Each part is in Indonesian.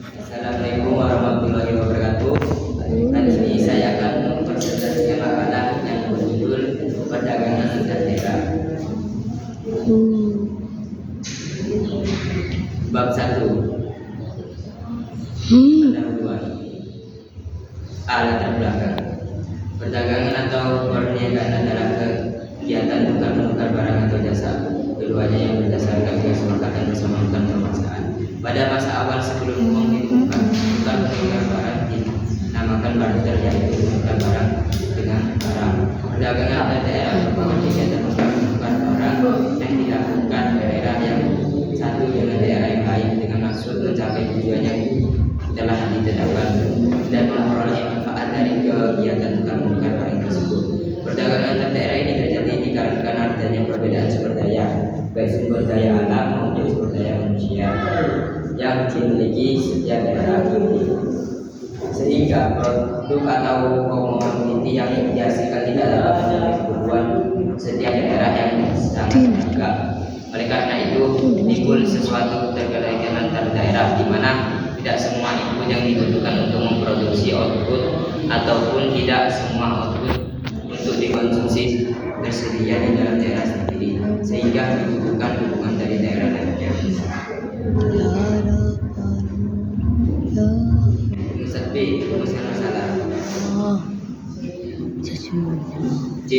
Assalamualaikum warahmatullahi wabarakatuh. Kali ini saya akan mempresentasikan makalah yang berjudul Perdagangan Antar Daerah. Bab 1. Pendahuluan. A. Latar belakang. Perdagangan atau perniagaan adalah kegiatan tukar-menukar barang atau jasa. Keduanya yang berdasarkan kesepakatan bersama bukan pemaksaan. Pada masa awal sebelum uang ditemukan, tukar-menukar barang dinamakan barter, yaitu menukar barang dengan barang. Perdagangan antar daerah merupakan kegiatan tukar-menukar barang yang dilakukan daerah yang satu dengan daerah yang lain dengan maksud mencapai tujuan yang telah ditetapkan dan memperoleh manfaat dari kegiatan tukar-menukar barang tersebut. Perdagangan antar daerah ini terjadi dikarenakan adanya perbedaan sumber daya, baik sumber daya alam maupun sumber daya manusia yang dimiliki setiap daerah, sehingga produk atau komoditi yang dihasilkan tidak dapat memenuhi kebutuhan setiap daerah yang sangat beragam. Oleh karena itu, timbul sesuatu pergerakan antar daerah di mana tidak semua input yang dibutuhkan untuk memproduksi output ataupun tidak semua output untuk dikonsumsi tersedia di dalam daerah sendiri, sehingga dibutuhkan dukungan dari daerah lainnya. Rumusat B. Rumuskan masalah. C.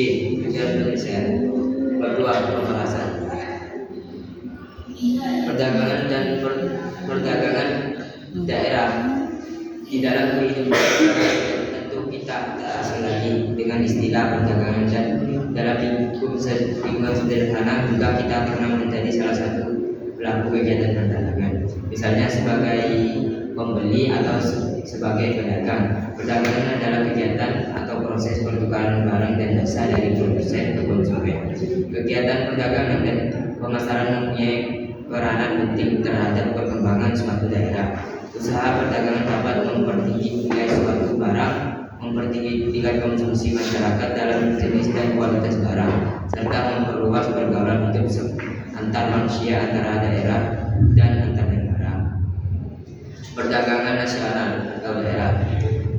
Tujuan penyelesaian. Bab 2. Pembahasan. Perdagangan dan perdagangan daerah di dalam kehidupan tentu kita tak asing lagi dengan istilah perdagangan, dan dalam lingkup sederhana juga kita pernah menjadi salah satu pelaku kegiatan perdagangan, misalnya sebagai pembeli atau sebagai pedagang. Perdagangan adalah kegiatan atau proses pertukaran barang dan jasa dari produsen ke konsumen. Kegiatan perdagangan dan pemasaran mempunyai peranan penting terhadap perkembangan suatu daerah. Usaha perdagangan dapat mempertinggi nilai suatu barang, mempertinggi tingkat konsumsi masyarakat dalam jenis dan kualitas barang, serta memperluas pergaulan hidup antar manusia, antara daerah dan antar negara. Perdagangan nasional atau daerah.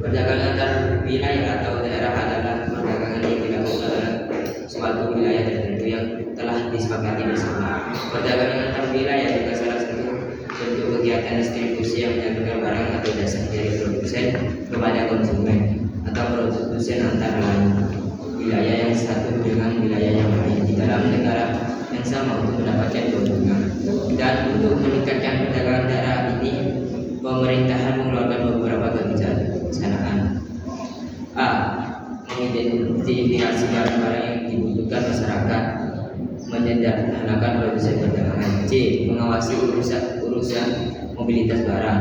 Perdagangan antar wilayah atau daerah adalah perdagangan yang dilakukan oleh suatu wilayah tertentu yang telah disepakati bersama. Perdagangan antar wilayah juga salah satu bentuk kegiatan distribusi yang menyalurkan barang atau jasa dari produsen kepada konsumen atau produsen antar wilayah yang satu dengan wilayah yang lain di dalam negara yang sama untuk mendapatkan keuntungan. Dan untuk meningkatkan perdagangan daerah ini, pemerintahan mengeluarkan beberapa kebijaksanaan. A. Mengidentifikasi barang-barang yang dibutuhkan masyarakat, menyederhanakan produsen perdagangan. C. Mengawasi urusan mobilitas barang.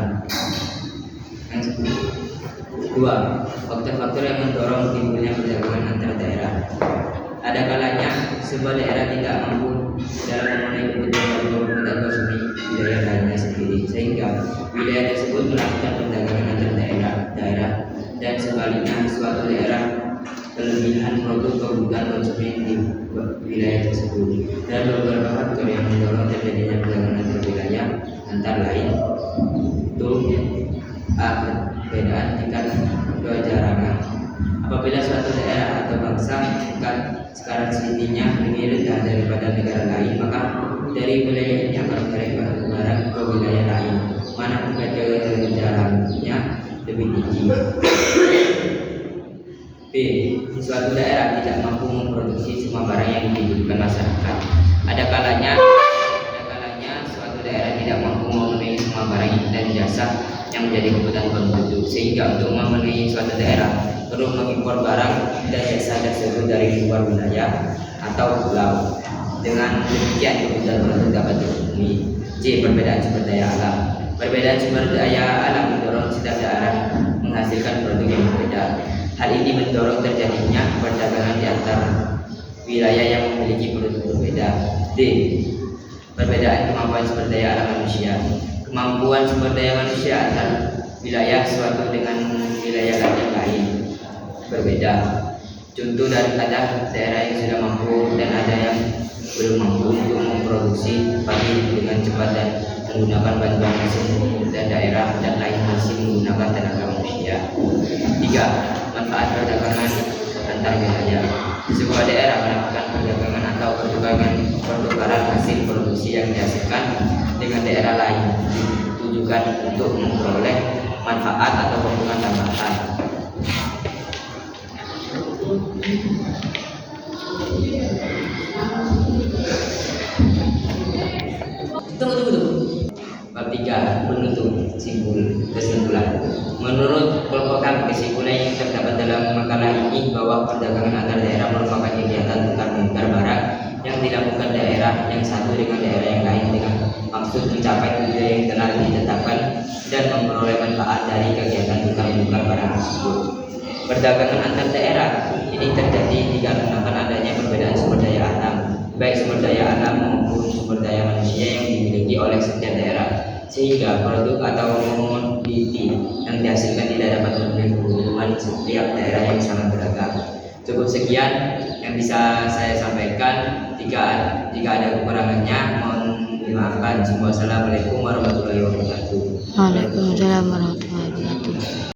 Yang kedua, faktor-faktor yang mendorong timbulnya perdagangan antar daerah. Ada kalanya sebuah daerah tidak mampu dalam memenuhi kebutuhan dan konsumsi wilayah lainnya sendiri, sehingga wilayah tersebut melakukan perdagangan antar daerah, dan sebaliknya suatu daerah kelebihan produk kebutuhan konsumen di wilayah tersebut. Dan beberapa faktor yang mendorong terjadinya perdagangan antar wilayah antara lain itu: A. Perbedaan tingkat kejarangan. Apabila suatu daerah atau bangsa tingkat sekarang sendirinya lebih rendah daripada negara lain, maka dari wilayah ini akan menyerahkan barang ke wilayah lain mana tingkat kejarangannya lebih tinggi. B. Suatu daerah tidak mampu memproduksi semua barang yang dibutuhkan masyarakat. Ada kalanya suatu daerah tidak mampu memenuhi semua barang dan jasa yang menjadi kebutuhan penduduk, sehingga untuk memenuhi suatu daerah perlu mengimpor barang dan jasa tersebut dari luar wilayah atau pulau. Dengan demikian kebutuhan penduduk dapat terpenuhi. C. Perbedaan sumber daya alam. Perbedaan sumber daya alam mendorong setiap daerah menghasilkan produk yang berbeda. Hal ini mendorong terjadinya perdagangan di antara wilayah yang memiliki produk berbeda. D. Perbedaan kemampuan sumber daya alam manusia. Kemampuan sumber daya manusia antar wilayah suatu dengan wilayah lain berbeda. Contoh dari ada daerah yang sudah mampu dan ada yang belum mampu untuk memproduksi padi dengan cepat dan menggunakan bantuan mesin dan daerah dan lain perdagangan antar wilayah. Sebuah daerah melakukan perdagangan atau pertukaran hasil produksi yang dihasilkan dengan daerah lain ditujukan untuk memperoleh manfaat atau keuntungan tambahan. Tunggu. Bab 3. Penutup. Kesimpulan. Menurut kelompok kesimpulan yang terdapat dalam makalah ini bahwa perdagangan antar daerah merupakan kegiatan tukar-menukar barang yang dilakukan daerah yang satu dengan daerah yang lain dengan maksud mencapai tujuan yang telah ditetapkan dan memperoleh manfaat dari kegiatan tukar-menukar barang tersebut. Perdagangan antar daerah ini terjadi dikarenakan adanya perbedaan sumber daya alam, baik sumber daya alam maupun sumber daya manusia yang dimiliki oleh setiap daerah, sehingga produk atau komoditi yang dihasilkan tidak dapat memenuhi kebutuhan setiap daerah yang sangat beragam. Cukup sekian yang bisa saya sampaikan. Jika ada kekurangannya mohon dimaafkan. Wassalamualaikum warahmatullahi wabarakatuh. Waalaikumsalam warahmatullahi wabarakatuh.